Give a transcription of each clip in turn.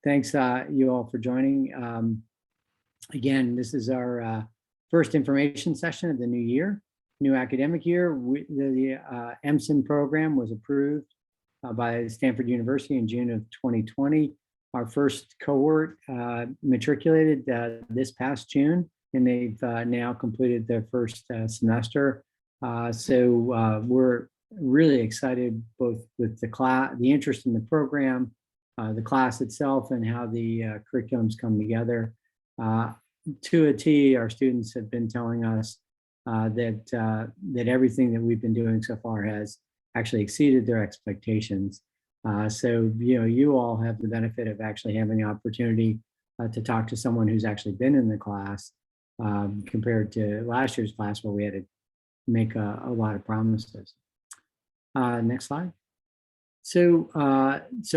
Thanks you all for joining. Again, this is our first information session of the new year, new academic year. The MCiM program was approved by Stanford University in June of 2020. Our first cohort matriculated this past June, and they've now completed their first semester. So we're really excited both with the interest in the program, the class itself, and how the curriculums come together. To a T, our students have been telling us that everything that we've been doing so far has actually exceeded their expectations. So you all have the benefit of actually having the opportunity to talk to someone who's actually been in the class compared to last year's class where we had to make a lot of promises. Next slide. So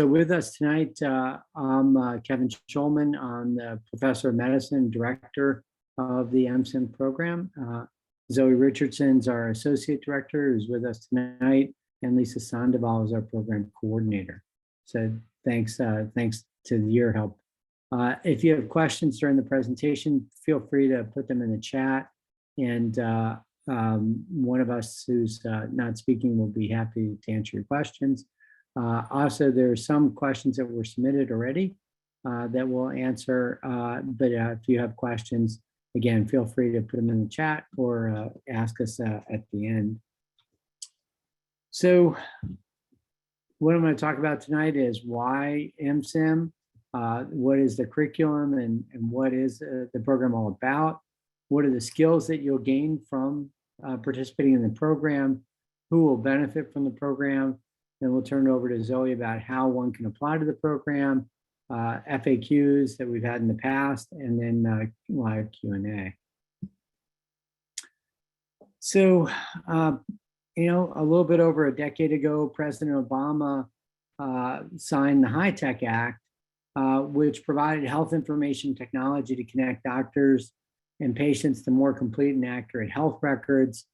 with us tonight, I'm Kevin Schulman. I'm the professor of medicine, director of the MCiM program. Zoe Richardson's our associate director, who's with us tonight, and Lisa Sandoval is our program coordinator. So thanks to your help. If you have questions during the presentation, feel free to put them in the chat, and one of us who's not speaking will be happy to answer your questions. Also, there are some questions that were submitted already that we'll answer, but if you have questions, again, feel free to put them in the chat or ask us at the end. So what I'm going to talk about tonight is why MCiM, what is the curriculum, and what is the program all about? What are the skills that you'll gain from participating in the program? Who will benefit from the program? Then we'll turn it over to Zoe about how one can apply to the program, FAQs that we've had in the past, and then live Q&A. So, a little bit over a decade ago, President Obama signed the HITECH Act, which provided health information technology to connect doctors and patients to more complete and accurate health records.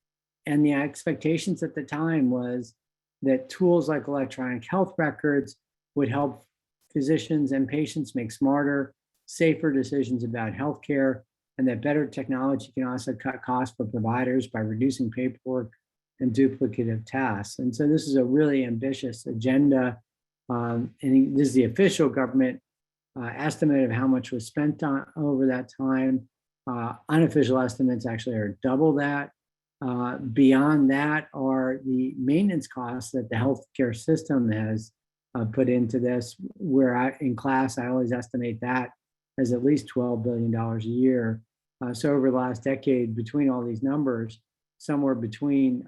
And the expectations at the time was that tools like electronic health records would help physicians and patients make smarter, safer decisions about healthcare, and that better technology can also cut costs for providers by reducing paperwork and duplicative tasks. And so this is a really ambitious agenda. And this is the official government estimate of how much was spent on over that time. Unofficial estimates actually are double that. Beyond that are the maintenance costs that the healthcare system has put into this, where in class, I always estimate that as at least $12 billion a year. So over the last decade, between all these numbers, somewhere between,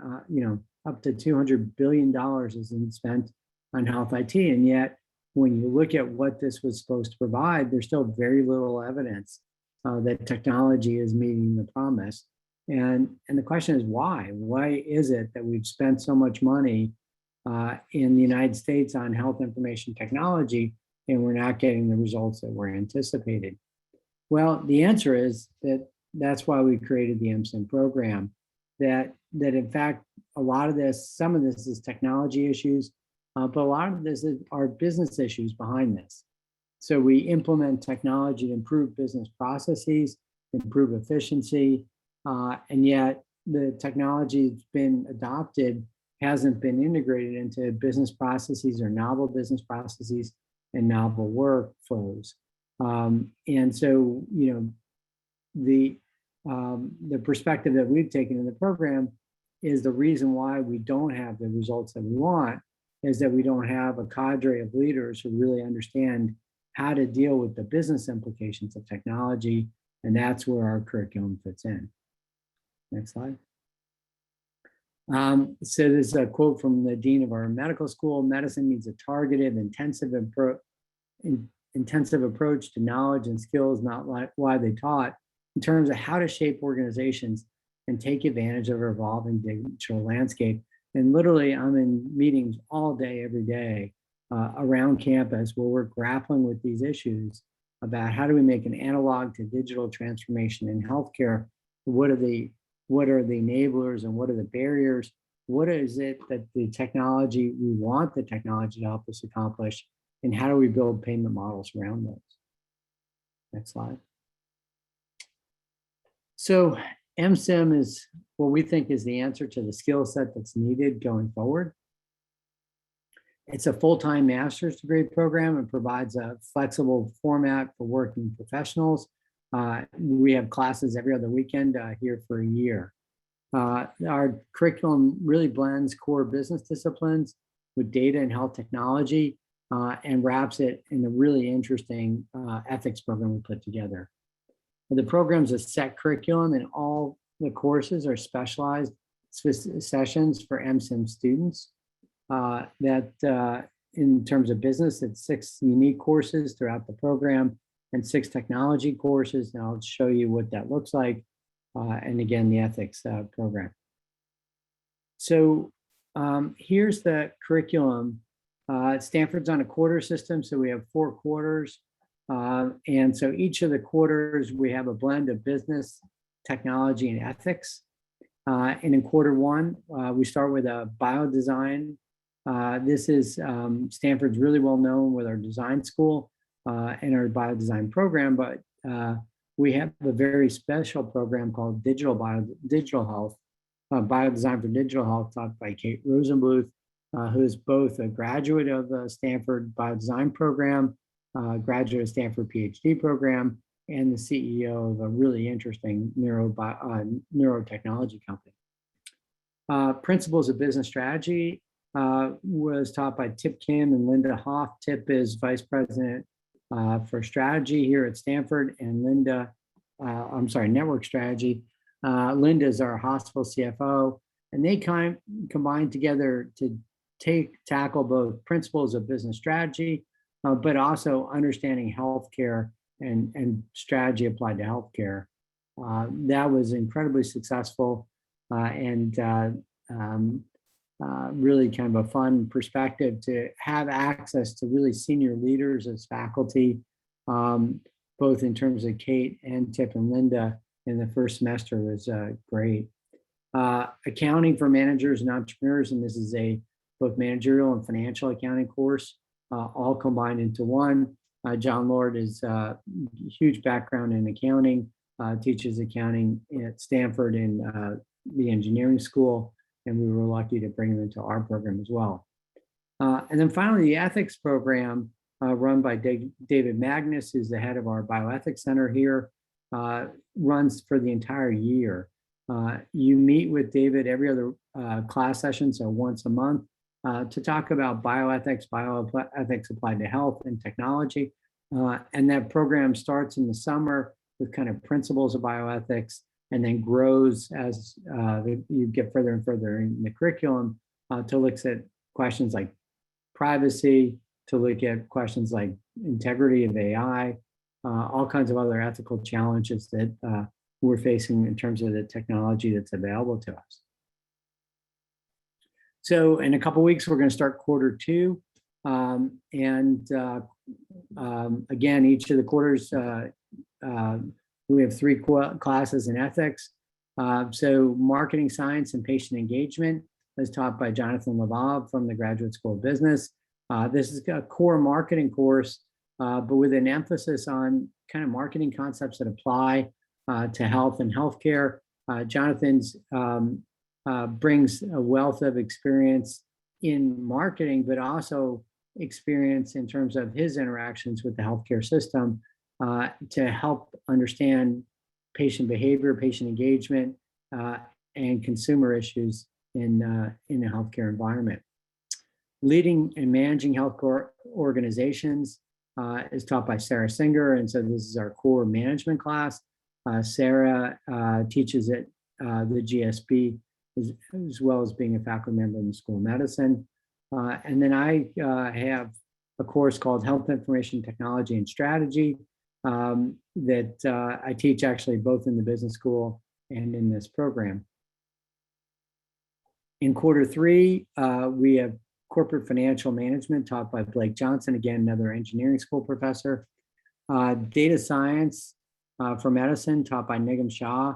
up to $200 billion has been spent on health IT. And yet, when you look at what this was supposed to provide, there's still very little evidence that technology is meeting the promise. And the question is why? Why is it that we've spent so much money in the United States on health information technology and we're not getting the results that were anticipated? Well, the answer is that that's why we created the MCiM program. That in fact, some of this is technology issues, but a lot of this are business issues behind this. So we implement technology to improve business processes, improve efficiency, and yet the technology that's been adopted hasn't been integrated into business processes or novel business processes and novel workflows. And so, the perspective that we've taken in the program is the reason why we don't have the results that we want is that we don't have a cadre of leaders who really understand how to deal with the business implications of technology, and that's where our curriculum fits in. Next slide. So this is a quote from the dean of our medical school: "Medicine needs a targeted, intensive approach to knowledge and skills not widely taught in terms of how to shape organizations and take advantage of our evolving digital landscape." And literally, I'm in meetings all day, every day around campus where we're grappling with these issues about how do we make an analog to digital transformation in healthcare. What are the enablers and what are the barriers? What is it that we want the technology to help us accomplish? and how do we build payment models around those. Next slide. So MCiM is what we think is the answer to the skill set that's needed going forward. It's a full-time master's degree program and provides a flexible format for working professionals. We have classes every other weekend here for a year. Our curriculum really blends core business disciplines with data and health technology and wraps it in a really interesting ethics program we put together. The program's a set curriculum, and all the courses are specialized sessions for MCiM students. In terms of business, it's 6 unique courses throughout the program and 6 technology courses. And I'll show you what that looks like. And again, the ethics program. So here's the curriculum. Stanford's on a quarter system, so we have 4 quarters. And so each of the quarters, we have a blend of business, technology, and ethics. And in quarter 1, we start with a biodesign. This is Stanford's really well known with our design school and our biodesign program, but we have a very special program called Digital Health, Biodesign for Digital Health, taught by Kate Rosenbluth, who is both a graduate of the Stanford Biodesign program, graduate of Stanford PhD program, and the CEO of a really interesting neurotechnology company. Principles of Business Strategy was taught by Tip Kim and Linda Hoff. Tip is Vice President for Strategy here at Stanford, and Network Strategy. Linda is our hospital CFO, and they combine together to tackle both principles of business strategy, but also understanding healthcare and strategy applied to healthcare. That was incredibly successful and really kind of a fun perspective to have access to really senior leaders as faculty, both in terms of Kate and Tip and Linda in the first semester was great. Accounting for managers and entrepreneurs, and this is a both managerial and financial accounting course, all combined into one. John Lord is a huge background in accounting, teaches accounting at Stanford in the engineering school, and we were lucky to bring him into our program as well. And then finally, the ethics program run by David Magnus, who's the head of our bioethics center here, runs for the entire year. You meet with David every other class session, so once a month, to talk about bioethics applied to health and technology. And that program starts in the summer with kind of principles of bioethics, and then grows as you get further and further in the curriculum to look at questions like privacy, to look at questions like integrity of AI, all kinds of other ethical challenges that we're facing in terms of the technology that's available to us. So in a couple of weeks, we're going to start quarter 2. Again, each of the quarters, we have 3 classes in ethics. So marketing science and patient engagement is taught by Jonathan Lavab from the Graduate School of Business. This is a core marketing course, but with an emphasis on kind of marketing concepts that apply to health and healthcare. Jonathan's brings a wealth of experience in marketing, but also experience in terms of his interactions with the healthcare system to help understand patient behavior, patient engagement, and consumer issues in a healthcare environment. Leading and managing healthcare organizations is taught by Sarah Singer, and so this is our core management class. Sarah teaches at the GSB as well as being a faculty member in the School of Medicine. And then I have a course called Health Information Technology and Strategy that I teach actually both in the business school and in this program. In quarter 3, we have Corporate Financial Management taught by Blake Johnson, again, another engineering school professor. Data Science for Medicine taught by Nigam Shah,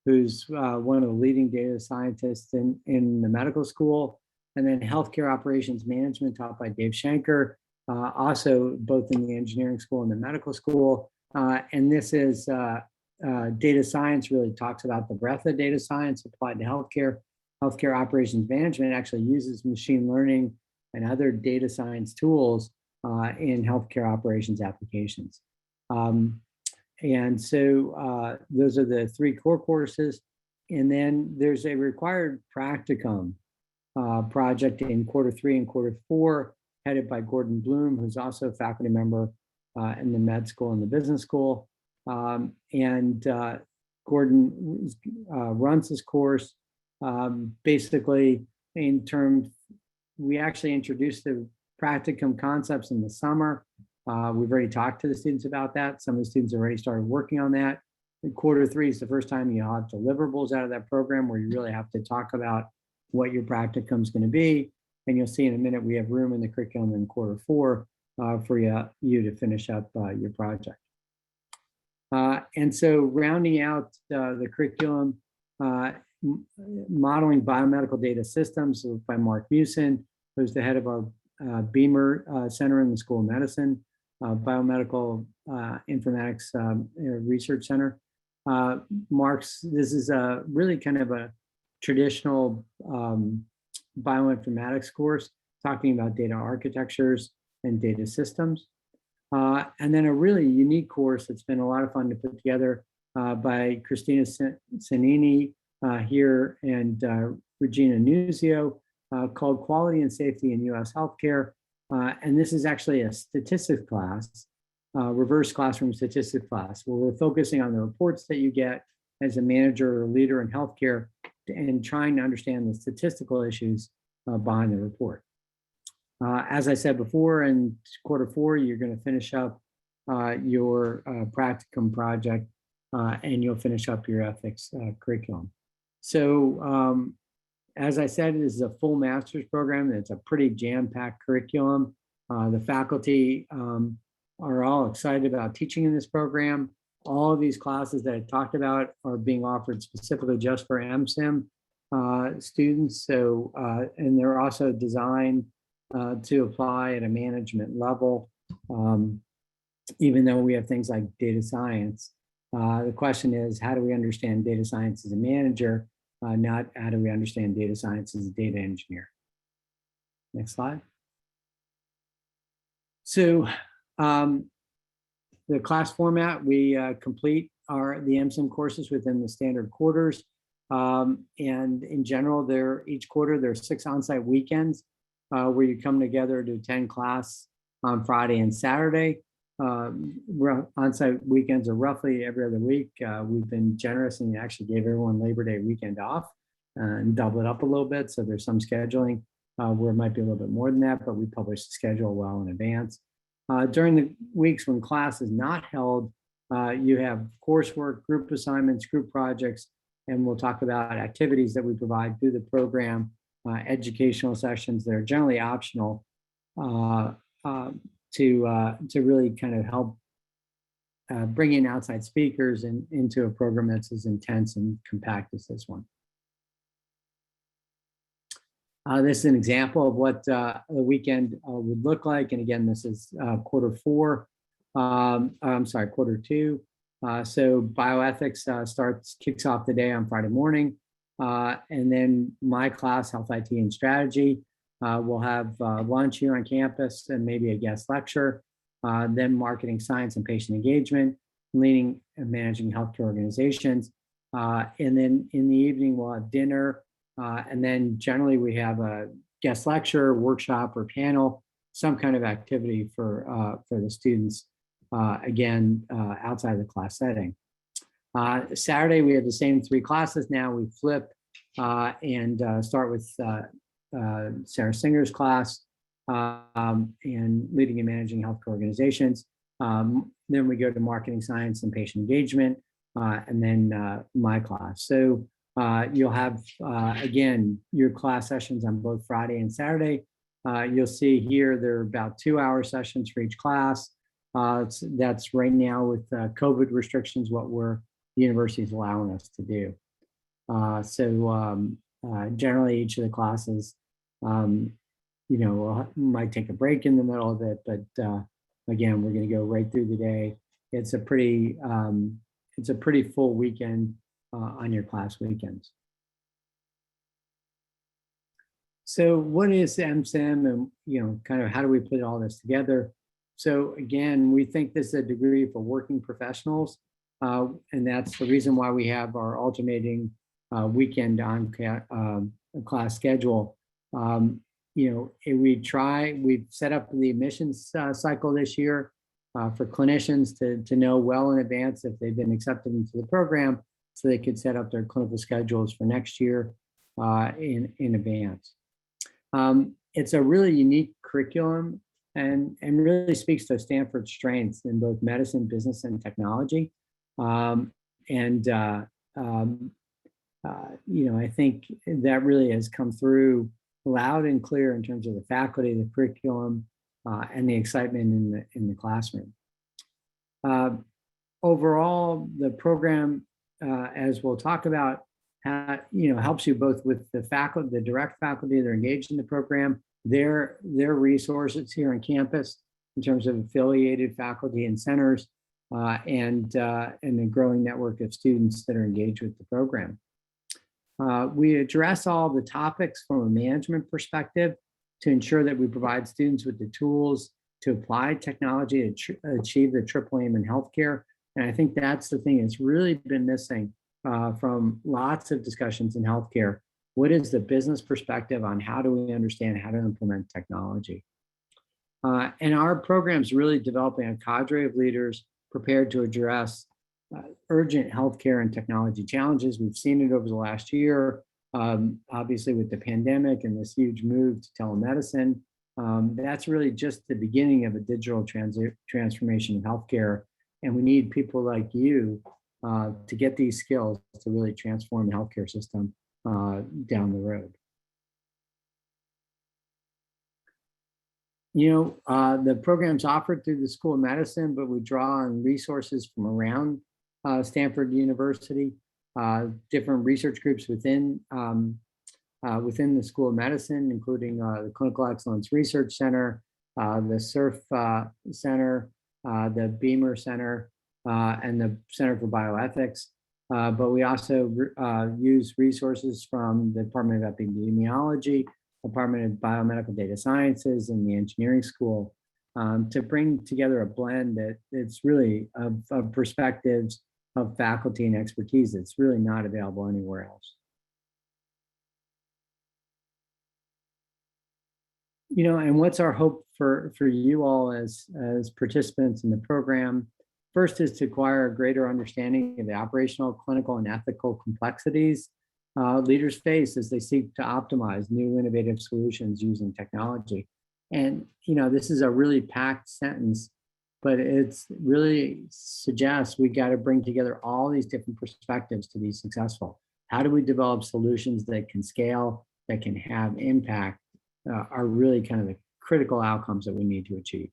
who's one of the leading data scientists in the medical school. And then Healthcare Operations Management taught by Dave Schenker. also both in the engineering school and the medical school. And this is data science, really talks about the breadth of data science applied to healthcare. Healthcare operations management actually uses machine learning and other data science tools in healthcare operations applications. And so those are the 3 core courses. And then there's a required practicum project in quarter 3 and quarter 4, headed by Gordon Bloom, who's also a faculty member in the med school and the business school. Gordon runs this course. Basically, in terms, we actually introduced the practicum concepts in the summer. We've already talked to the students about that. Some of the students have already started working on that. In quarter 3 is the first time you'll have deliverables out of that program where you really have to talk about what your practicum is going to be. And you'll see in a minute, we have room in the curriculum in quarter 4 for you to finish up your project. And so rounding out the curriculum, modeling biomedical data systems by Mark Musin, who's the head of our Beamer Center in the School of Medicine, Biomedical Informatics Research Center. This is a really kind of a traditional bioinformatics course, talking about data architectures and data systems. And then a really unique course that's been a lot of fun to put together by Christina Sanini here and Regina Nuzio, called Quality and Safety in U.S. Healthcare. And this is actually a statistics class, reverse classroom statistics class, where we're focusing on the reports that you get as a manager or leader in healthcare and trying to understand the statistical issues behind the report. As I said before, in quarter 4, you're going to finish up your practicum project and you'll finish up your ethics curriculum. So as I said, this is a full master's program. It's a pretty jam-packed curriculum. The faculty are all excited about teaching in this program. All of these classes that I talked about are being offered specifically just for MCiM students. So, and they're also designed to apply at a management level, even though we have things like data science. The question is, how do we understand data science as a manager, not how do we understand data science as a data engineer? Next slide. So the class format, we complete the MCiM courses within the standard quarters. And in general, each quarter, there are 6 on-site weekends where you come together to attend class on Friday and Saturday. On-site weekends are roughly every other week. We've been generous and actually gave everyone Labor Day weekend off and double it up a little bit. So there's some scheduling where it might be a little bit more than that, but we publish the schedule well in advance. During the weeks when class is not held, you have coursework, group assignments, group projects, and we'll talk about activities that we provide through the program, educational sessions that are generally optional to really kind of help bring in outside speakers into a program that's as intense and compact as this one. This is an example of what the weekend would look like. And again, this is quarter 2. So bioethics kicks off the day on Friday morning. And then my class, Health IT and Strategy, we'll have lunch here on campus and maybe a guest lecture. Then marketing science and patient engagement, leading and managing healthcare organizations. And then in the evening, we'll have dinner. And then generally we have a guest lecture, workshop, or panel, some kind of activity for the students, again, outside of the class setting. Saturday, we have the same 3 classes now. We flip and start with Sarah Singer's class and leading and managing healthcare organizations. Then we go to marketing science and patient engagement, and then my class. So you'll have, again, your class sessions on both Friday and Saturday. You'll see here, there are about 2-hour sessions for each class. That's right now with COVID restrictions, what the university is allowing us to do. So generally each of the classes, we might take a break in the middle of it, but again, we're going to go right through the day. It's a pretty full weekend on your class weekends. So what is MCiM, and kind of how do we put all this together? So again, we think this is a degree for working professionals, and that's the reason why we have our alternating weekend on class schedule. We've set up the admissions cycle this year for clinicians to know well in advance if they've been accepted into the program, so they could set up their clinical schedules for next year in advance. It's a really unique curriculum and really speaks to Stanford's strengths in both medicine, business, and technology. I think that really has come through loud and clear in terms of the faculty, the curriculum, and the excitement in the classroom. Overall, the program, as we'll talk about, helps you both with the faculty, the direct faculty that are engaged in the program, their resources here on campus in terms of affiliated faculty and centers, and a growing network of students that are engaged with the program. We address all the topics from a management perspective to ensure that we provide students with the tools to apply technology to achieve the triple aim in healthcare. And I think that's the thing that's really been missing from lots of discussions in healthcare. What is the business perspective on how do we understand how to implement technology? And our program is really developing a cadre of leaders prepared to address urgent healthcare and technology challenges. We've seen it over the last year, obviously with the pandemic and this huge move to telemedicine. That's really just the beginning of a digital transformation of healthcare. And we need people like you to get these skills to really transform the healthcare system down the road. The program's offered through the School of Medicine, but we draw on resources from around Stanford University, different research groups within the School of Medicine, including the Clinical Excellence Research Center, the SURF Center, the Beamer Center, and the Center for Bioethics. But we also use resources from the Department of Epidemiology, Department of Biomedical Data Sciences, and the Engineering School to bring together a blend that it's really of perspectives of faculty and expertise that's really not available anywhere else. And what's our hope for you all as participants in the program? First is to acquire a greater understanding of the operational, clinical, and ethical complexities leaders face as they seek to optimize new innovative solutions using technology. And, this is a really packed sentence, but it's really suggests we got to bring together all these different perspectives to be successful. How do we develop solutions that can scale, that can have impact, are really kind of the critical outcomes that we need to achieve.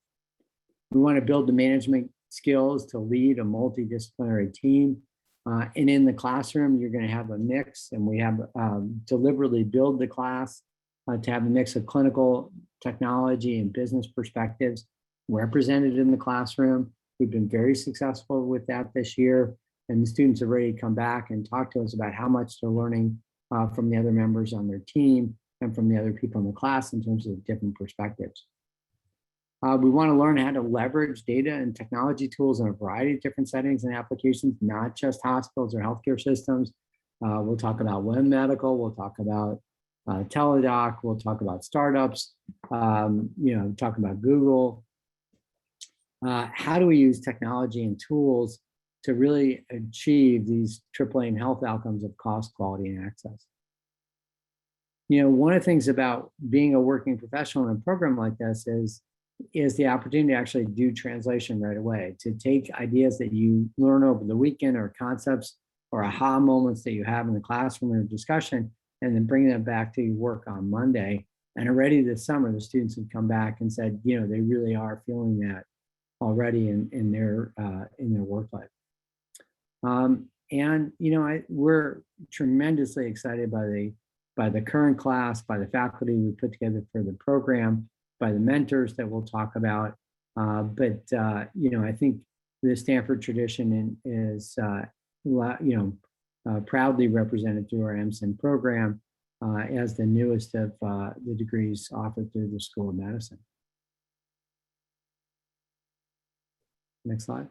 We want to build the management skills to lead a multidisciplinary team. And in the classroom, you're going to have a mix, and we have deliberately build the class to have a mix of clinical, technology, and business perspectives represented in the classroom. We've been very successful with that this year, and the students have already come back and talk to us about how much they're learning from the other members on their team and from the other people in the class in terms of different perspectives. We want to learn how to leverage data and technology tools in a variety of different settings and applications, not just hospitals or healthcare systems. We'll talk about web medical, we'll talk about teledoc, we'll talk about startups, talk about Google. How do we use technology and tools to really achieve these triple aim health outcomes of cost, quality, and access? One of the things about being a working professional in a program like this is the opportunity to actually do translation right away, to take ideas that you learn over the weekend or concepts or aha moments that you have in the classroom or discussion, and then bring them back to your work on Monday. And already this summer, the students have come back and said, they really are feeling that already in their work life. We're tremendously excited by by the current class, by the faculty we put together for the program, by the mentors that we'll talk about. I think the Stanford tradition is proudly represented through our MCiM program as the newest of the degrees offered through the School of Medicine. Next slide.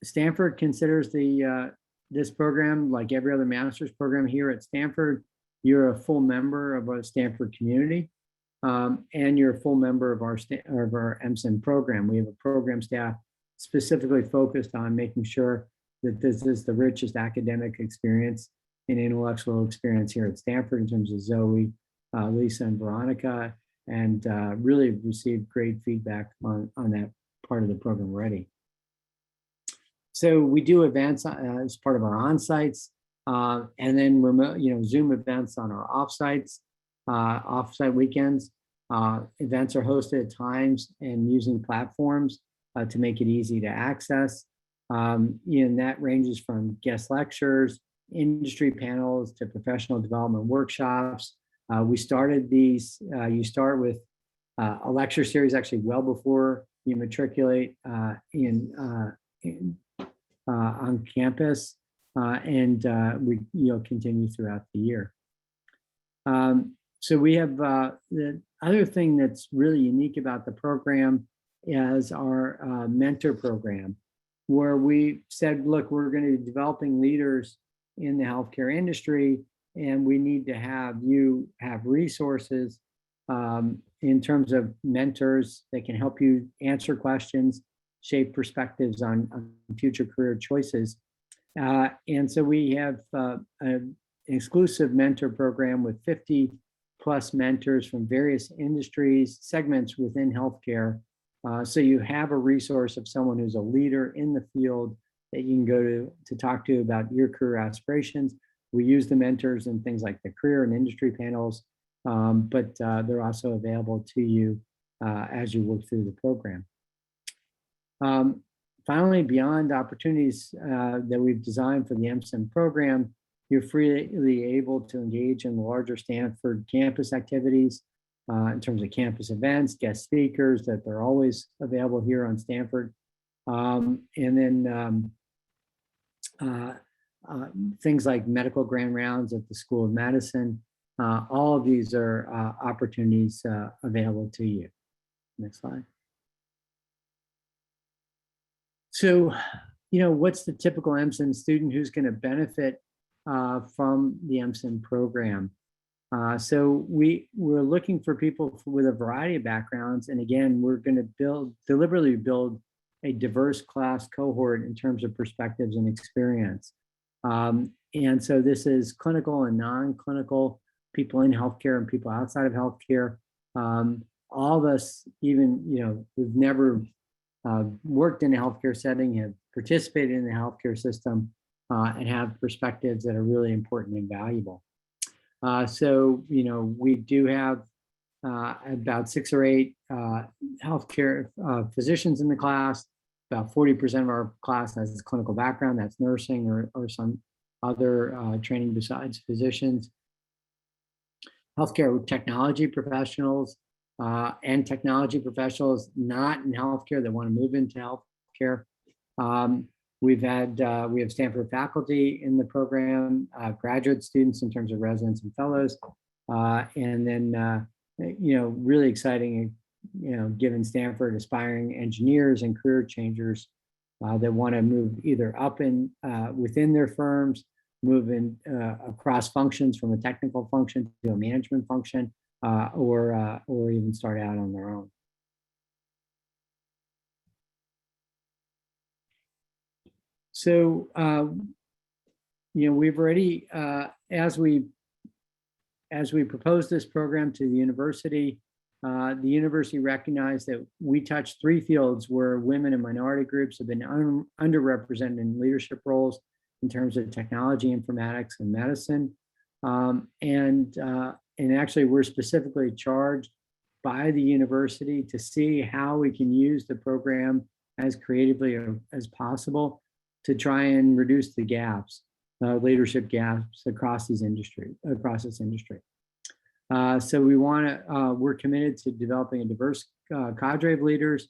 Stanford considers this program, like every other master's program here at Stanford, you're a full member of our Stanford community, and you're a full member of our MCiM program. We have a program staff specifically focused on making sure that this is the richest academic experience and intellectual experience here at Stanford in terms of Zoe, Lisa, and Veronica, and really received great feedback on that part of the program already. So we do events as part of our on-sites, and then remote, Zoom events on our off-site weekends. Events are hosted at times and using platforms to make it easy to access. And that ranges from guest lectures, industry panels, to professional development workshops. We started these, you start with a lecture series actually well before you matriculate on campus, and we'll continue throughout the year. So we have the other thing that's really unique about the program is our mentor program, where we said, look, we're going to be developing leaders in the healthcare industry, and we need to have you have resources in terms of mentors that can help you answer questions, shape perspectives on future career choices. And so we have an exclusive mentor program with 50 plus mentors from various industries, segments within healthcare. So you have a resource of someone who's a leader in the field that you can go to talk to about your career aspirations. We use the mentors in things like the career and industry panels, but they're also available to you as you work through the program. Finally, beyond opportunities that we've designed for the MCiM program, you're freely able to engage in the larger Stanford campus activities in terms of campus events, guest speakers, that they're always available here on Stanford. And then things like medical grand rounds at the School of Medicine. All of these are opportunities available to you. Next slide. So, what's the typical MCiM student who's going to benefit from the MCiM program? So we're looking for people with a variety of backgrounds. And again, we're going to deliberately build a diverse class cohort in terms of perspectives and experience. And so this is clinical and non-clinical, people in healthcare and people outside of healthcare. All of us, even, who've never worked in a healthcare setting, have participated in the healthcare system, and have perspectives that are really important and valuable. So, we do have about 6 or 8 healthcare physicians in the class. About 40% of our class has this clinical background, that's nursing or some other training besides physicians. Healthcare technology professionals and technology professionals not in healthcare that want to move into healthcare. We have Stanford faculty in the program, graduate students in terms of residents and fellows, and then really exciting, given Stanford, aspiring engineers and career changers that want to move either up in within their firms, move in across functions from a technical function to a management function, or even start out on their own. So, we've already, as we proposed this program to the university recognized that we touch 3 fields where women and minority groups have been underrepresented in leadership roles in terms of technology, informatics, and medicine. And actually, we're specifically charged by the university to see how we can use the program as creatively as possible to try and reduce the gaps leadership gaps across this industry. So we're committed to developing a diverse cadre of leaders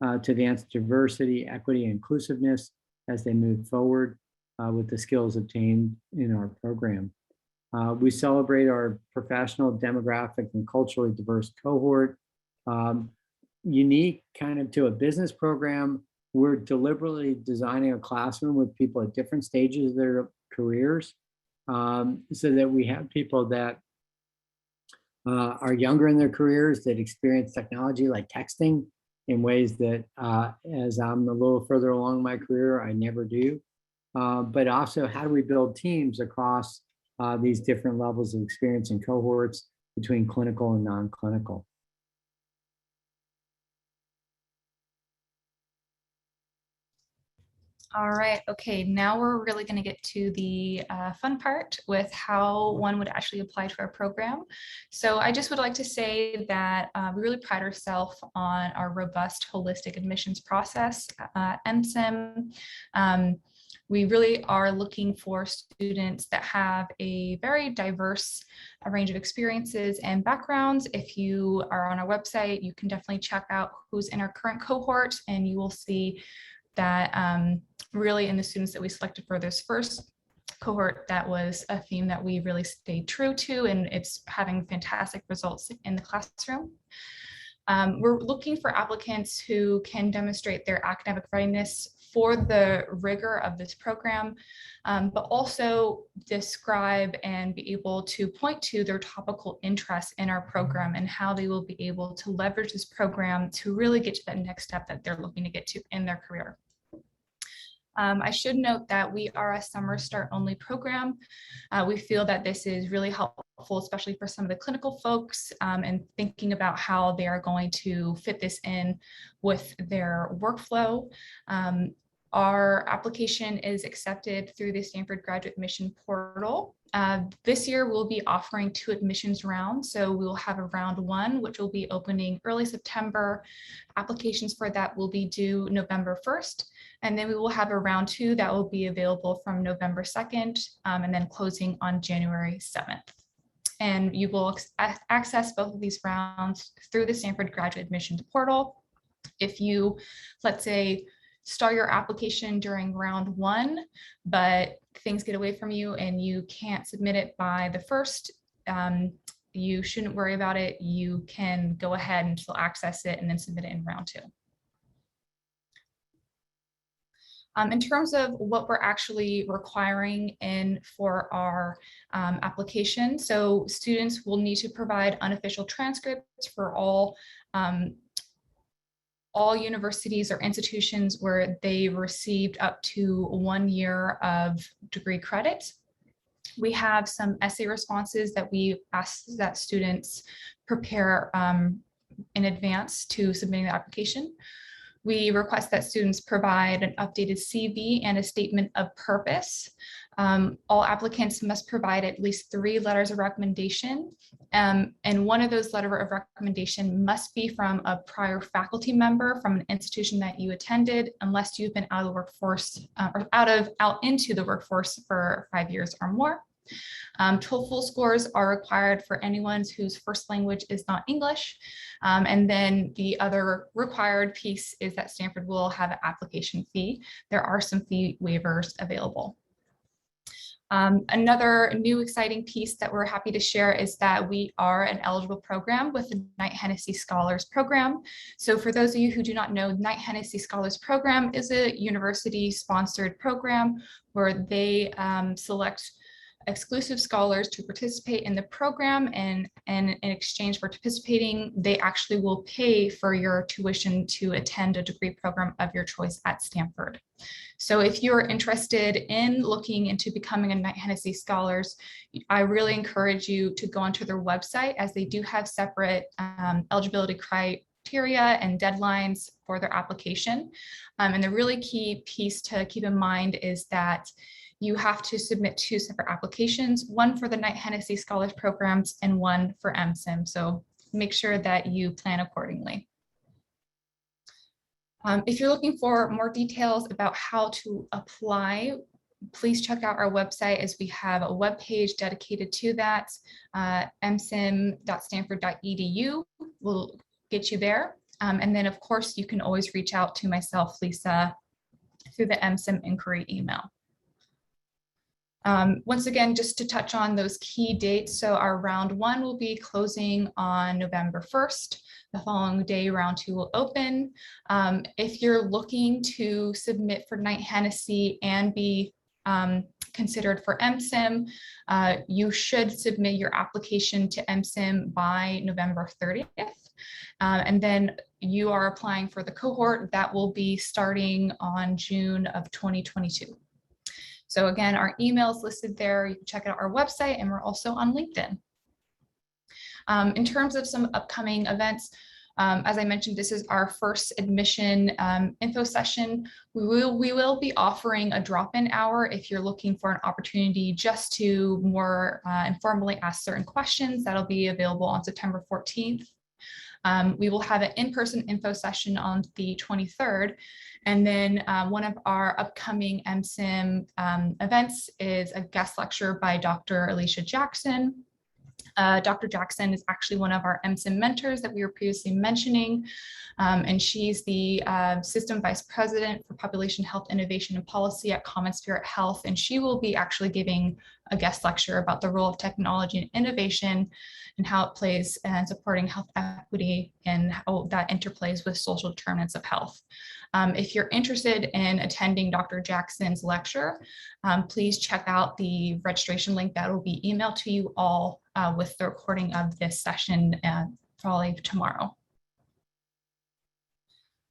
to advance diversity, equity, and inclusiveness as they move forward with the skills obtained in our program. We celebrate our professional, demographic, and culturally diverse cohort. Unique kind of to a business program, we're deliberately designing a classroom with people at different stages of their careers so that we have people that are younger in their careers that experience technology like texting in ways that as I'm a little further along my career, I never do. But also, how do we build teams across these different levels of experience and cohorts between clinical and non-clinical? All right, okay, now we're really going to get to the fun part with how one would actually apply to our program. So I just would like to say that we really pride ourselves on our robust holistic admissions process at MCiM. We really are looking for students that have a very diverse range of experiences and backgrounds. If you are on our website, you can definitely check out who's in our current cohort, and you will see that really in the students that we selected for this first cohort, that was a theme that we really stayed true to, and it's having fantastic results in the classroom. We're looking for applicants who can demonstrate their academic readiness for the rigor of this program, but also describe and be able to point to their topical interests in our program and how they will be able to leverage this program to really get to that next step that they're looking to get to in their career. I should note that we are a summer start only program. We feel that this is really helpful, especially for some of the clinical folks, and thinking about how they are going to fit this in with their workflow. Our application is accepted through the Stanford Graduate Admission Portal. This year we'll be offering 2 admissions rounds. So we'll have a round 1, which will be opening early September. Applications for that will be due November 1st. And then we will have a round 2 that will be available from November 2nd, and then closing on January 7th. And you will access both of these rounds through the Stanford Graduate Admissions Portal. If you, let's say, start your application during round 1, but things get away from you and you can't submit it by the 1st, you shouldn't worry about it. You can go ahead and still access it and then submit it in round 2. In terms of what we're actually requiring in for our application, so students will need to provide unofficial transcripts for all universities or institutions where they received up to 1 year of degree credit. We have some essay responses that we ask that students prepare in advance to submitting the application. We request that students provide an updated CV and a statement of purpose. All applicants must provide at least 3 letters of recommendation, and one of those letters of recommendation must be from a prior faculty member from an institution that you attended, unless you've been out of the workforce or out into the workforce for 5 years or more. TOEFL scores are required for anyone whose first language is not English. And then the other required piece is that Stanford will have an application fee. There are some fee waivers available. Another new exciting piece that we're happy to share is that we are an eligible program with the Knight Hennessy Scholars Program. So for those of you who do not know, Knight Hennessy Scholars Program is a university-sponsored program where they select exclusive scholars to participate in the program, and in exchange for participating, they actually will pay for your tuition to attend a degree program of your choice at Stanford. So if you're interested in looking into becoming a Knight Hennessy Scholars, I really encourage you to go onto their website, as they do have separate eligibility criteria and deadlines for their application. And the really key piece to keep in mind is that you have to submit 2 separate applications, one for the Knight Hennessy Scholars Programs and one for MCiM. So make sure that you plan accordingly. If you're looking for more details about how to apply Please check out our website as we have a web page dedicated to that. mcim.stanford.edu will get you there. And then, of course, you can always reach out to myself, Lisa, through the MCIM inquiry email. Once again, just to touch on those key dates. So our round 1 will be closing on November 1st. The following day, round 2 will open. If you're looking to submit for Knight Hennessy and be considered for MCIM, you should submit your application to MCIM by November 30th. And then you are applying for the cohort that will be starting on June of 2022. So again, our email is listed there. You can check out our website, and we're also on LinkedIn. In terms of some upcoming events, as I mentioned, this is our first admission info session. We will be offering a drop-in hour if you're looking for an opportunity just to more informally ask certain questions. That'll be available on September 14th. We will have an in-person info session on the 23rd. And then one of our upcoming MCIM events is a guest lecture by Dr. Alicia Jackson. Dr. Jackson is actually one of our MCIM mentors that we were previously mentioning, and she's the System Vice President for Population Health Innovation and Policy at Common Spirit Health, and she will be actually giving a guest lecture about the role of technology and innovation and how it plays in supporting health equity and how that interplays with social determinants of health. If you're interested in attending Dr. Jackson's lecture, please check out the registration link that will be emailed to you all with the recording of this session probably tomorrow.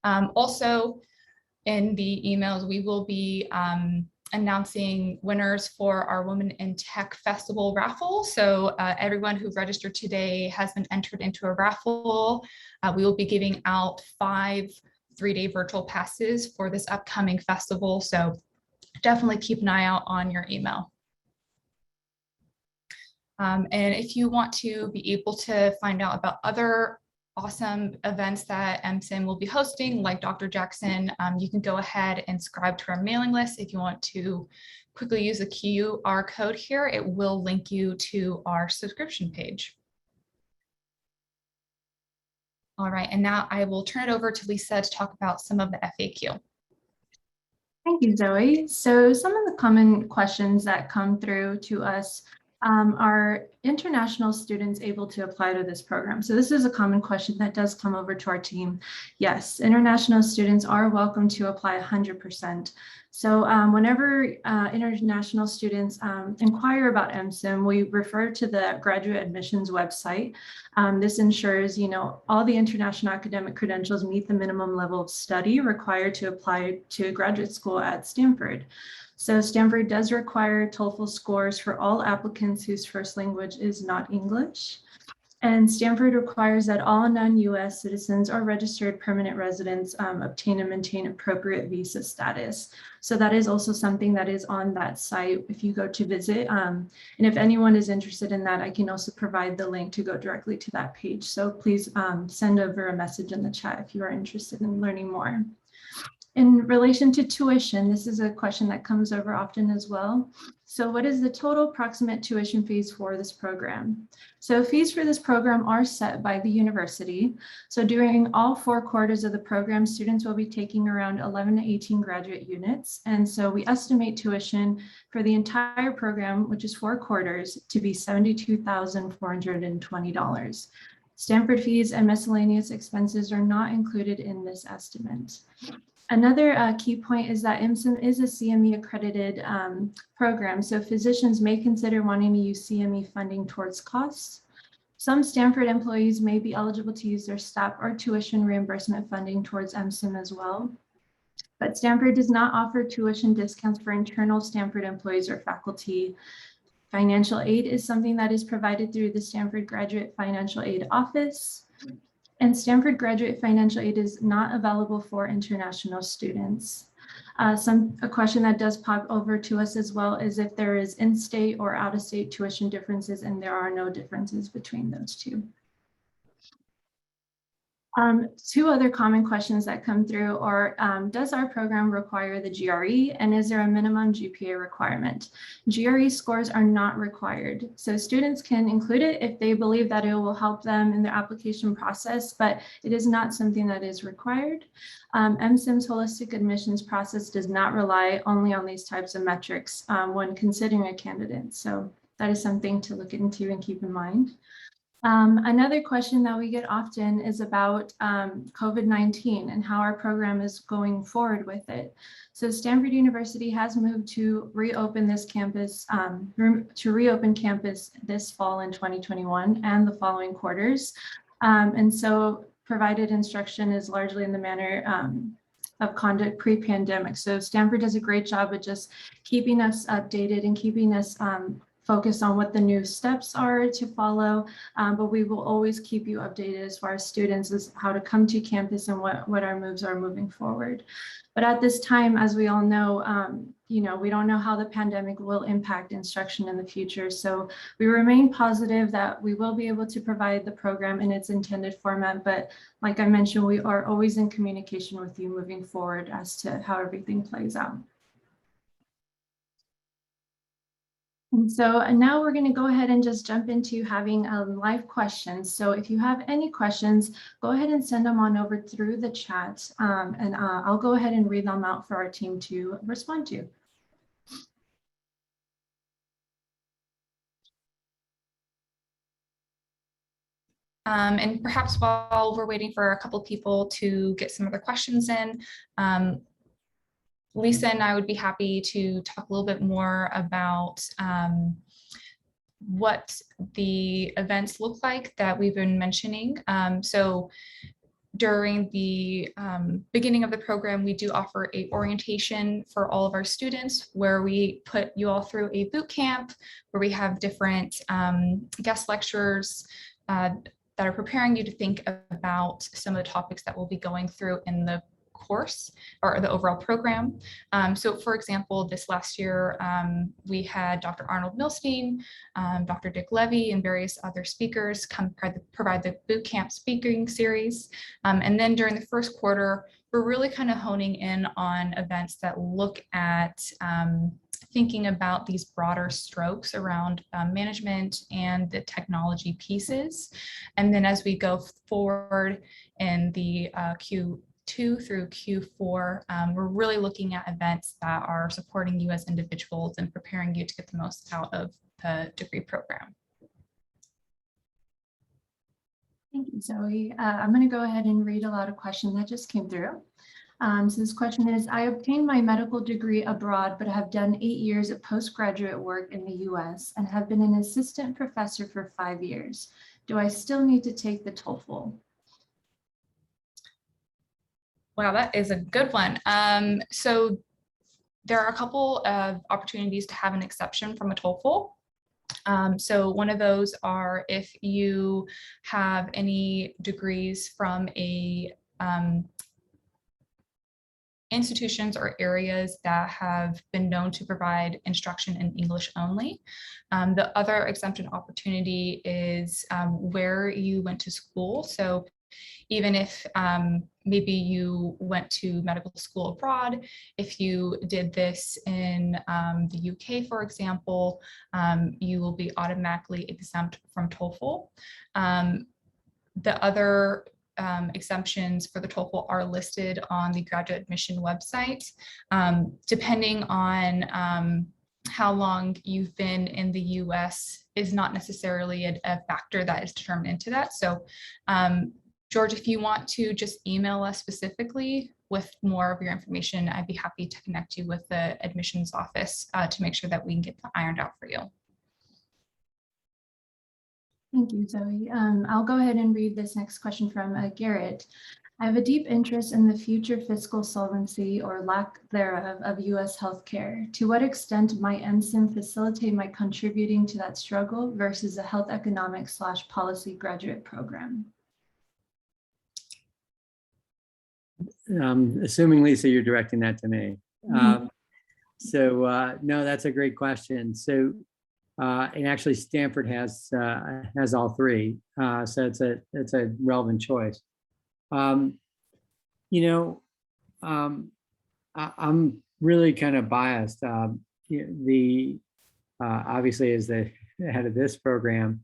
Also, in the emails, we will be announcing winners for our Women in Tech Festival raffle. So everyone who registered today has been entered into a raffle. We will be giving out 5 3-day virtual passes for this upcoming festival. So definitely keep an eye out on your email. And if you want to be able to find out about other awesome events that MCIM will be hosting, like Dr. Jackson, you can go ahead and subscribe to our mailing list. If you want to quickly use the QR code here, it will link you to our subscription page. All right, and now I will turn it over to Lisa to talk about some of the FAQ. Thank you, Zoe. So some of the common questions that come through to us are international students able to apply to this program? So this is a common question that does come over to our team. Yes, international students are welcome to apply 100%. So whenever international students inquire about MCIM, we refer to the graduate admissions website. This ensures, all the international academic credentials meet the minimum level of study required to apply to graduate school at Stanford. So Stanford does require TOEFL scores for all applicants whose first language is not English. And Stanford requires that all non-US citizens or registered permanent residents obtain and maintain appropriate visa status. So that is also something that is on that site if you go to visit. And if anyone is interested in that, I can also provide the link to go directly to that page. So please send over a message in the chat if you are interested in learning more. In relation to tuition, this is a question that comes over often as well. So what is the total approximate tuition fees for this program? So fees for this program are set by the university. So during all 4 quarters of the program, students will be taking around 11 to 18 graduate units. And so we estimate tuition for the entire program, which is 4 quarters, to be $72,420. Stanford fees and miscellaneous expenses are not included in this estimate. Another key point is that MCIM is a CME accredited program, so physicians may consider wanting to use CME funding towards costs. Some Stanford employees may be eligible to use their STAP or tuition reimbursement funding towards MCIM as well. But Stanford does not offer tuition discounts for internal Stanford employees or faculty. Financial aid is something that is provided through the Stanford Graduate Financial Aid Office. And Stanford Graduate Financial Aid is not available for international students. A question that does pop over to us as well is if there is in-state or out-of-state tuition differences, and there are no differences between those two. Two other common questions that come through are, does our program require the GRE, and is there a minimum GPA requirement? GRE scores are not required, so students can include it if they believe that it will help them in their application process, but it is not something that is required. MCiM's holistic admissions process does not rely only on these types of metrics when considering a candidate, so that is something to look into and keep in mind. Another question that we get often is about COVID-19 and how our program is going forward with it. So Stanford University has moved to reopen this campus, campus this fall in 2021 and the following quarters. And so provided instruction is largely in the manner of conduct pre-pandemic. So Stanford does a great job of just keeping us updated and keeping us focus on what the new steps are to follow, but we will always keep you updated as far as students as how to come to campus and what our moves are moving forward. But at this time, as we all know, we don't know how the pandemic will impact instruction in the future. So we remain positive that we will be able to provide the program in its intended format. But like I mentioned, we are always in communication with you moving forward as to how everything plays out. And so now we're going to go ahead and just jump into having live questions. So if you have any questions, go ahead and send them on over through the chat, and I'll go ahead and read them out for our team to respond to. And perhaps while we're waiting for a couple people to get some other questions in, Lisa and I would be happy to talk a little bit more about what the events look like that we've been mentioning. So during the beginning of the program, we do offer a orientation for all of our students where we put you all through a boot camp where we have different guest lecturers that are preparing you to think about some of the topics that we'll be going through in the course or the overall program. So for example, this last year, we had Dr. Arnold Milstein, Dr. Dick Levy, and various other speakers come provide the boot camp speaking series. And then during the first quarter, we're really kind of honing in on events that look at thinking about these broader strokes around management and the technology pieces. And then as we go forward in the Q2 through Q4, we're really looking at events that are supporting you as individuals and preparing you to get the most out of the degree program. Thank you, Zoe. I'm going to go ahead and read a lot of questions that just came through. So this question is, I obtained my medical degree abroad, but have done 8 years of postgraduate work in the US and have been an assistant professor for 5 years. Do I still need to take the TOEFL? Wow, that is a good one. So there are a couple of opportunities to have an exception from a TOEFL. So one of those are if you have any degrees from a institutions or areas that have been known to provide instruction in English only. The other exemption opportunity is where you went to school. So even if maybe you went to medical school abroad, if you did this in the UK, for example, you will be automatically exempt from TOEFL. The other exemptions for the TOEFL are listed on the graduate admission website. Depending on how long you've been in the US is not necessarily a factor that is determined into that. So George, if you want to just email us specifically with more of your information, I'd be happy to connect you with the admissions office to make sure that we can get that ironed out for you. Thank you, Zoe. I'll go ahead and read this next question from Garrett. I have a deep interest in the future fiscal solvency or lack thereof of US healthcare. To what extent might MCiM facilitate my contributing to that struggle versus a health economics / policy graduate program? Assuming, Lisa, you're directing that to me. No, that's a great question. So, and actually Stanford has all three. So it's a relevant choice. Um, you know, I'm really kind of biased. Obviously as the head of this program,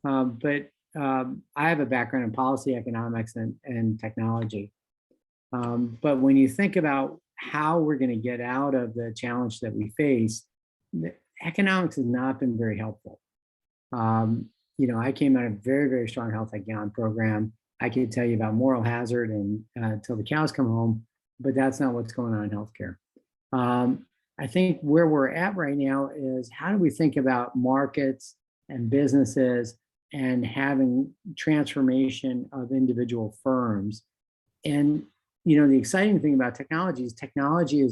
but I have a background in policy, economics, and technology. But when you think about how we're going to get out of the challenge that we face, economics has not been very helpful. I came out of a very, very strong health economic program. I could tell you about moral hazard and till the cows come home, but that's not what's going on in healthcare. I think where we're at right now is how do we think about markets and businesses and having transformation of individual firms. And the exciting thing about technology is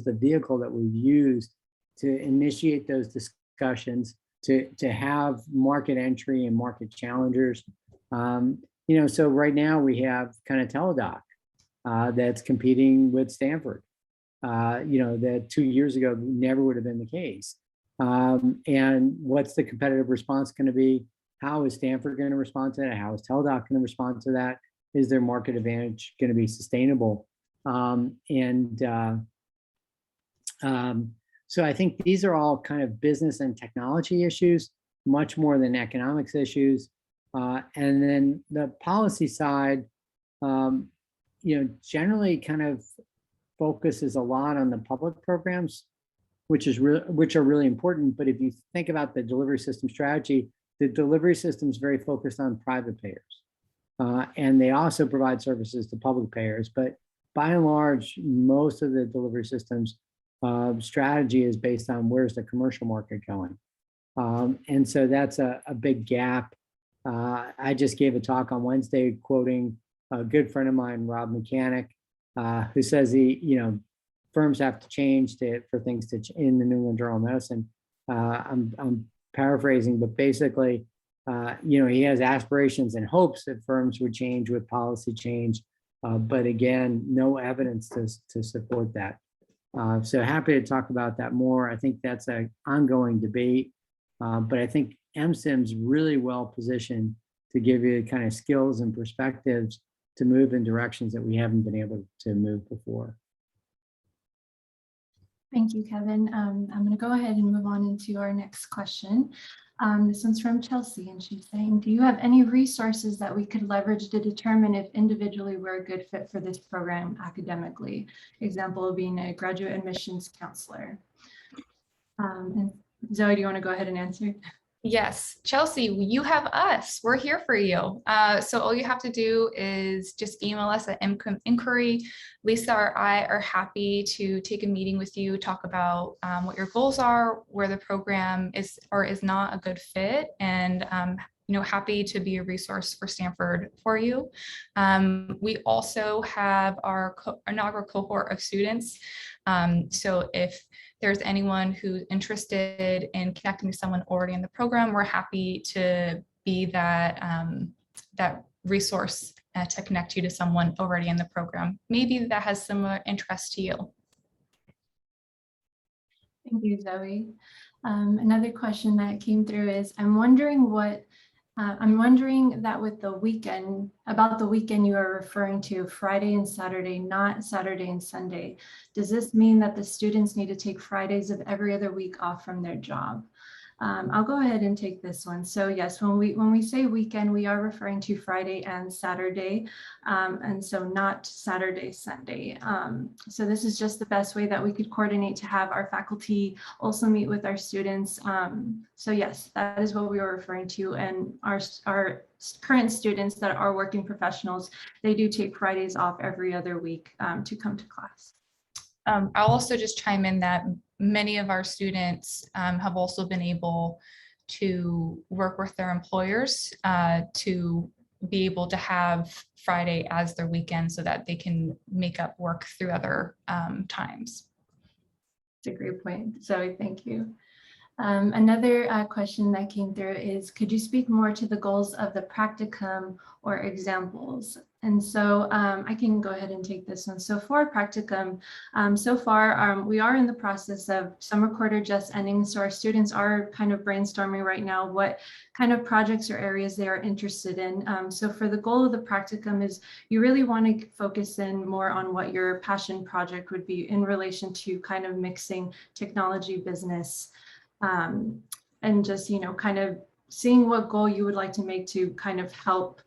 the vehicle that we've used to initiate those discussions, to have market entry and market challengers. So right now we have kind of Teladoc that's competing with Stanford. That 2 years ago never would have been the case. And what's the competitive response going to be? How is Stanford going to respond to that? How is Teladoc going to respond to that? Is their market advantage going to be sustainable? So I think these are all kind of business and technology issues, much more than economics issues. And then the policy side, generally kind of focuses a lot on the public programs, which are really important. But if you think about the delivery system strategy, the delivery system is very focused on private payers. And they also provide services to public payers. But by and large, most of the delivery systems strategy is based on where's the commercial market going. And so that's a big gap. I just gave a talk on Wednesday quoting a good friend of mine, Rob Mechanic, who says firms have to change for things to in the New England Journal of Medicine. I'm paraphrasing, but basically, he has aspirations and hopes that firms would change with policy change, but again, no evidence to support that. So happy to talk about that more. I think that's an ongoing debate, but I think MCiM's really well positioned to give you the kind of skills and perspectives to move in directions that we haven't been able to move before. Thank you, Kevin. I'm going to go ahead and move on into our next question. This one's from Chelsea, and she's saying, do you have any resources that we could leverage to determine if individually we're a good fit for this program academically? Example of being a graduate admissions counselor. And Zoe, do you want to go ahead and answer? Yes, Chelsea, you have us. We're here for you. So all you have to do is just email us at MCiM Inquiry. Lisa or I are happy to take a meeting with you, talk about what your goals are, where the program is or is not a good fit, and happy to be a resource for Stanford for you. We also have our inaugural cohort of students. So if there's anyone who's interested in connecting to someone already in the program, we're happy to be that resource to connect you to someone already in the program, maybe that has similar interest to you. Thank you, Zoe. Another question that came through is, I'm wondering that with the weekend, about the weekend you are referring to, Friday and Saturday, not Saturday and Sunday. Does this mean that the students need to take Fridays of every other week off from their job? I'll go ahead and take this one. So yes, when we say weekend, we are referring to Friday and Saturday, and so not Saturday, Sunday. So this is just the best way that we could coordinate to have our faculty also meet with our students. So yes, that is what we were referring to. And our current students that are working professionals, they do take Fridays off every other week to come to class. I'll also just chime in that many of our students have also been able to work with their employers to be able to have Friday as their weekend so that they can make up work through other times. That's a great point, Zoe, thank you. Another question that came through is, could you speak more to the goals of the practicum or examples? And so I can go ahead and take this one. So for practicum, so far we are in the process of summer quarter just ending. So our students are kind of brainstorming right now what kind of projects or areas they are interested in. So for the goal of the practicum is you really want to focus in more on what your passion project would be in relation to kind of mixing technology, business, and just, kind of seeing what goal you would like to make to kind of help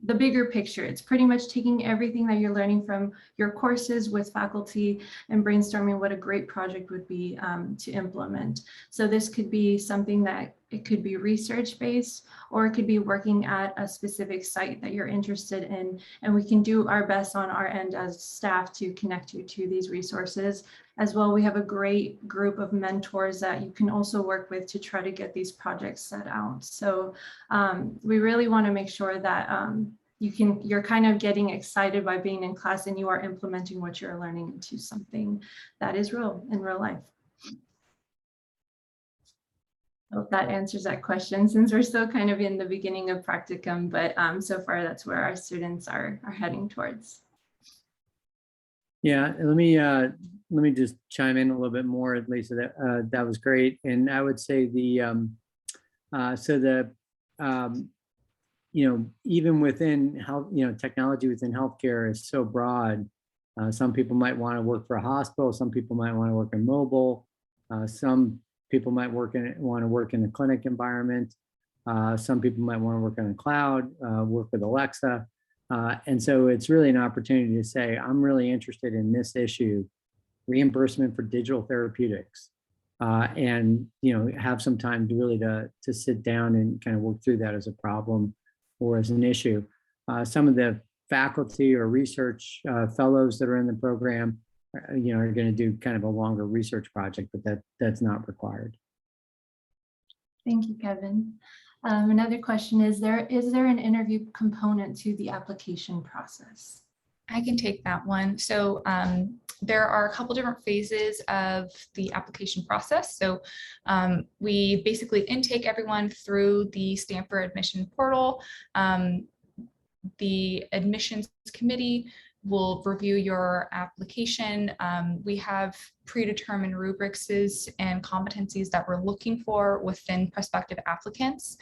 the bigger picture. It's pretty much taking everything that you're learning from your courses with faculty and brainstorming what a great project would be to implement. So this could be something that it could be research based, or it could be working at a specific site that you're interested in. And we can do our best on our end as staff to connect you to these resources. As well, we have a great group of mentors that you can also work with to try to get these projects set out. So we really want to make sure that you're kind of getting excited by being in class and you are implementing what you're learning into something that is real in real life. I hope that answers that question, since we're still kind of in the beginning of practicum, but so far that's where our students are heading towards. Yeah, let me just chime in a little bit more, Lisa. That was great, and I would say even within health, technology within healthcare is so broad. Some people might want to work for a hospital. Some people might want to work in mobile. Some people might want to work in a clinic environment. Some people might want to work on the cloud, work with Alexa. And so it's really an opportunity to say, I'm really interested in this issue, reimbursement for digital therapeutics, and have some time to really to sit down and kind of work through that as a problem or as an issue. Some of the faculty or research fellows that are in the program, are going to do kind of a longer research project, but that's not required. Thank you, Kevin. Another question is there an interview component to the application process? I can take that one. So there are a couple different phases of the application process. So we basically intake everyone through the Stanford admission portal. The admissions committee will review your application. We have predetermined rubrics and competencies that we're looking for within prospective applicants.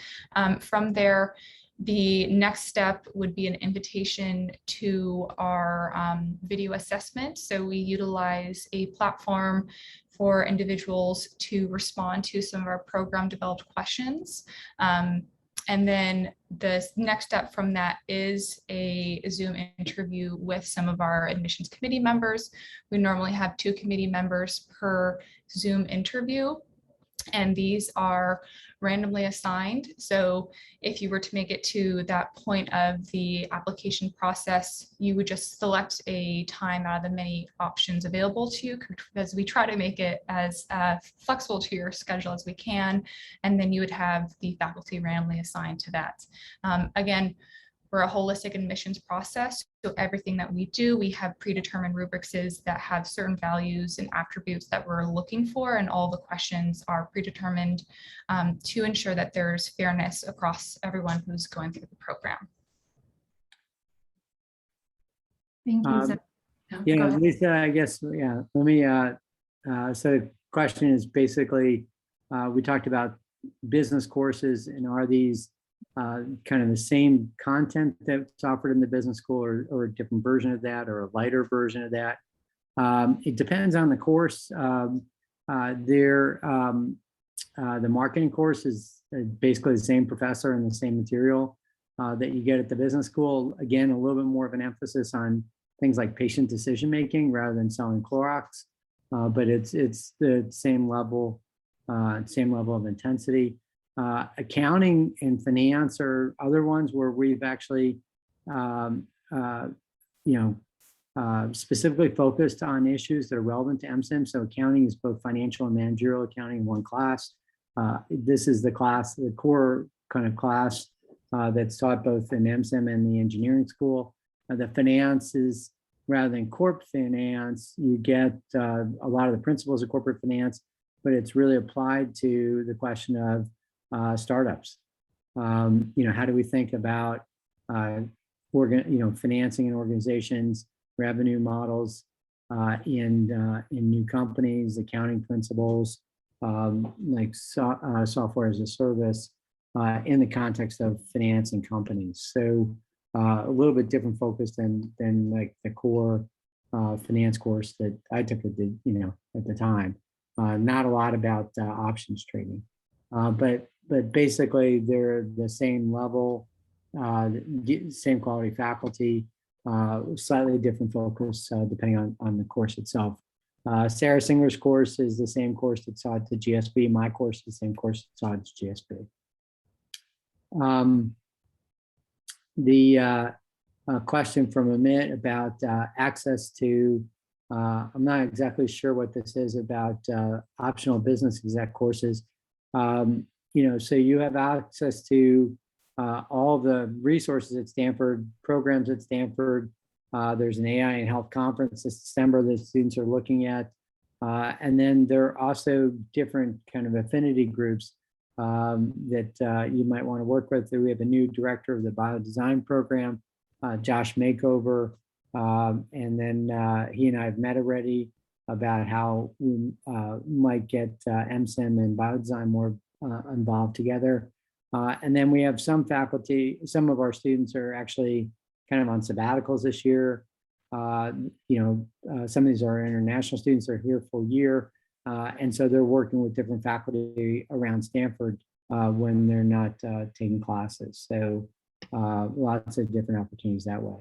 From there, the next step would be an invitation to our video assessment. So we utilize a platform for individuals to respond to some of our program developed questions. And then the next step from that is a Zoom interview with some of our admissions committee members. We normally have 2 committee members per Zoom interview, and these are randomly assigned. So if you were to make it to that point of the application process, you would just select a time out of the many options available to you, because we try to make it as flexible to your schedule as we can. And then you would have the faculty randomly assigned to that. Again, we're a holistic admissions process. So everything that we do, we have predetermined rubrics that have certain values and attributes that we're looking for. And all the questions are predetermined to ensure that there's fairness across everyone who's going through the program. Thank you. Yeah, Lisa, I guess, yeah, let me, so the question is basically, we talked about business courses, and are these kind of the same content that's offered in the business school, or a different version of that, or a lighter version of that? It depends on the course. The marketing course is basically the same professor and the same material that you get at the business school. Again, a little bit more of an emphasis on things like patient decision-making rather than selling Clorox, but it's the same level of intensity. Accounting and finance are other ones where we've actually, specifically focused on issues that are relevant to MCiM. So accounting is both financial and managerial accounting in one class. This is the core kind of class that's taught both in MCiM and the engineering school. The finance is, rather than corp finance, you get a lot of the principles of corporate finance, but it's really applied to the question of startups. How do we think about financing and organizations, revenue models in new companies, accounting principles, like software as a service in the context of financing companies. So a little bit different focus than like the core finance course that I took at the time. Not a lot about options trading, but basically they're the same level, same quality faculty, slightly different focus depending on the course itself. Sarah Singer's course is the same course that taught to GSB. My course is the same course that taught to GSB. The question from Amit about access to, I'm not exactly sure what this is about optional business exec courses. So you have access to all the resources at Stanford, programs at Stanford. There's an AI and health conference this December that students are looking at. And then there are also different kind of affinity groups that you might want to work with. We have a new director of the biodesign program, Josh Makeover. And then he and I have met already about how we might get MCiM and biodesign more involved together. And then we have some faculty, some of our students are actually kind of on sabbaticals this year. Some of these are international students that are here for a year. And so they're working with different faculty around Stanford when they're not taking classes. So lots of different opportunities that way.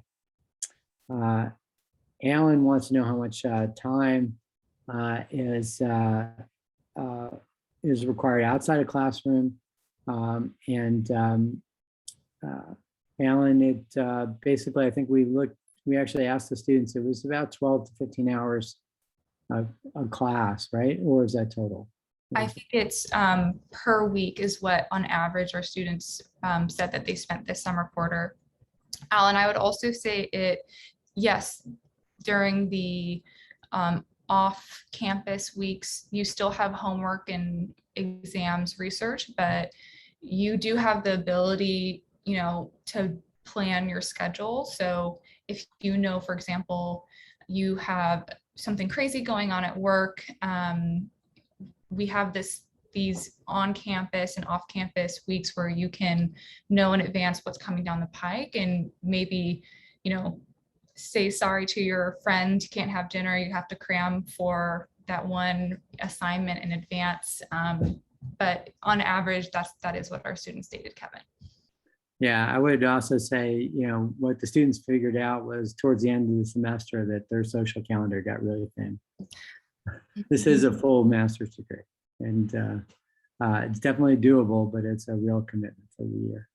Alan wants to know how much time is required outside a classroom. Alan, it basically, I think we actually asked the students, it was about 12 to 15 hours of class, right? Or is that total? I think it's per week is what on average our students said that they spent this summer quarter. Alan, I would also say yes, during the off-campus weeks, you still have homework and exams, research, but you do have the ability, to plan your schedule. So if for example, you have something crazy going on at work, we have these on-campus and off-campus weeks where you can know in advance what's coming down the pike and maybe, say sorry to your friend, you can't have dinner, you have to cram for that one assignment in advance. But on average, that is what our students stated, Kevin. Yeah, I would also say, what the students figured out was towards the end of the semester that their social calendar got really thin. This is a full master's degree, and it's definitely doable, but it's a real commitment for the year.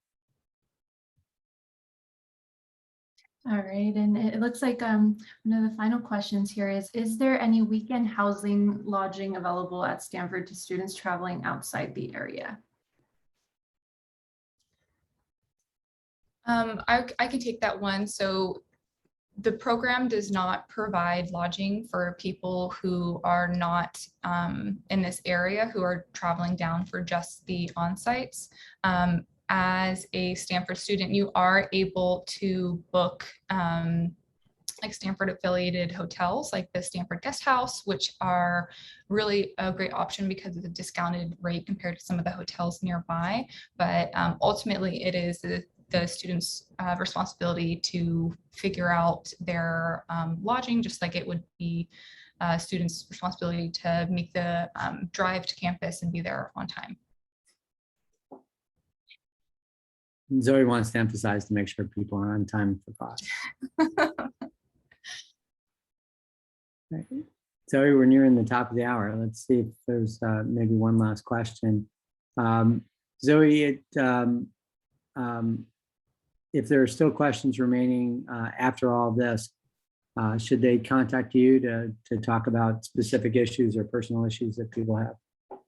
All right, and it looks like one of the final questions here is there any weekend housing lodging available at Stanford to students traveling outside the area? I can take that one. So the program does not provide lodging for people who are not in this area, who are traveling down for just the on-sites. As a Stanford student, you are able to book like Stanford affiliated hotels like the Stanford Guest House, which are really a great option because of the discounted rate compared to some of the hotels nearby. But ultimately it is the students' responsibility to figure out their lodging, just like it would be students' responsibility to make the drive to campus and be there on time. Zoe wants to emphasize to make sure people are on time for class. Right. Zoe, we're nearing the top of the hour. Let's see if there's maybe one last question. Zoe, if there are still questions remaining after all this, should they contact you to talk about specific issues or personal issues that people have?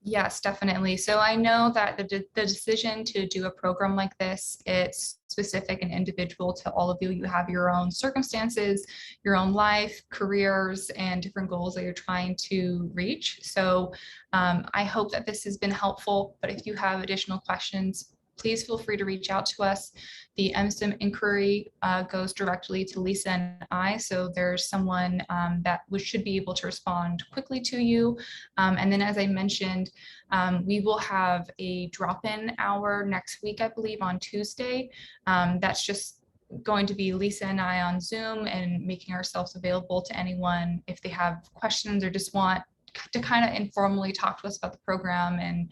Yes, definitely. So I know that the decision to do a program like this, it's specific and individual to all of you. You have your own circumstances, your own life, careers, and different goals that you're trying to reach. So I hope that this has been helpful, but if you have additional questions, please feel free to reach out to us. The MCIM inquiry goes directly to Lisa and I, so there's someone that should be able to respond quickly to you. And then, as I mentioned, we will have a drop-in hour next week, I believe, on Tuesday. That's just going to be Lisa and I on Zoom and making ourselves available to anyone if they have questions or just want to kind of informally talk to us about the program and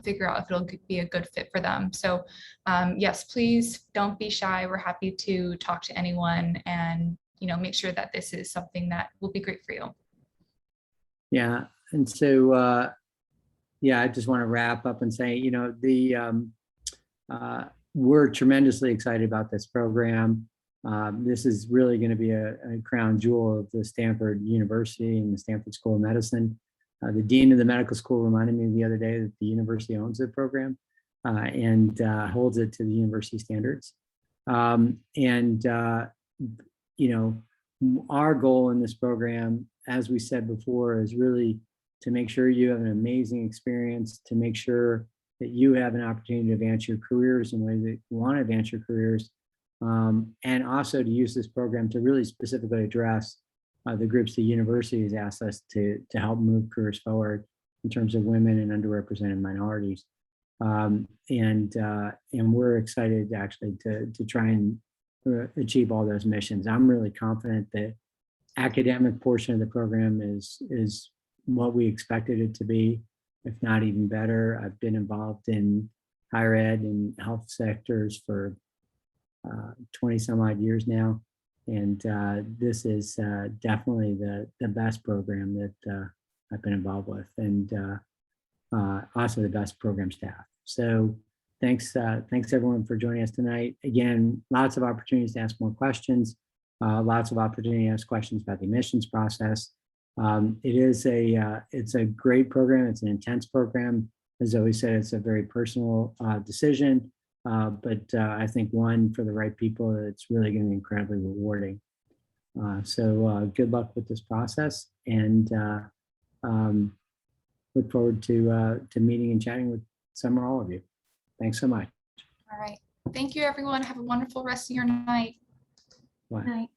figure out if it'll be a good fit for them. So yes, please don't be shy. We're happy to talk to anyone and, you know, make sure that this is something that will be great for you. Yeah. And so, yeah, I just want to wrap up and say, you know, we're tremendously excited about this program. This is really going to be a crown jewel of the Stanford University and the Stanford School of Medicine. The dean of the medical school reminded me the other day that the university owns the program and holds it to the university standards. You know, our goal in this program, as we said before, is really to make sure you have an amazing experience, to make sure that you have an opportunity to advance your careers in the way that you want to advance your careers. And also to use this program to really specifically address the groups the university has asked us to help move careers forward in terms of women and underrepresented minorities. And we're excited actually to try and achieve all those missions. I'm really confident that academic portion of the program is what we expected it to be, if not even better. I've been involved in higher ed and health sectors for 20 some odd years now. And this is definitely the best program that I've been involved with, and also the best program staff. So thanks everyone for joining us tonight. Again, lots of opportunities to ask more questions, lots of opportunity to ask questions about the admissions process. It's a great program. It's an intense program. As always said, it's a very personal decision. But I think one for the right people, it's really going to be incredibly rewarding. So good luck with this process, and look forward to meeting and chatting with some or all of you. Thanks so much. All right. Thank you, everyone. Have a wonderful rest of your night. Bye. Night.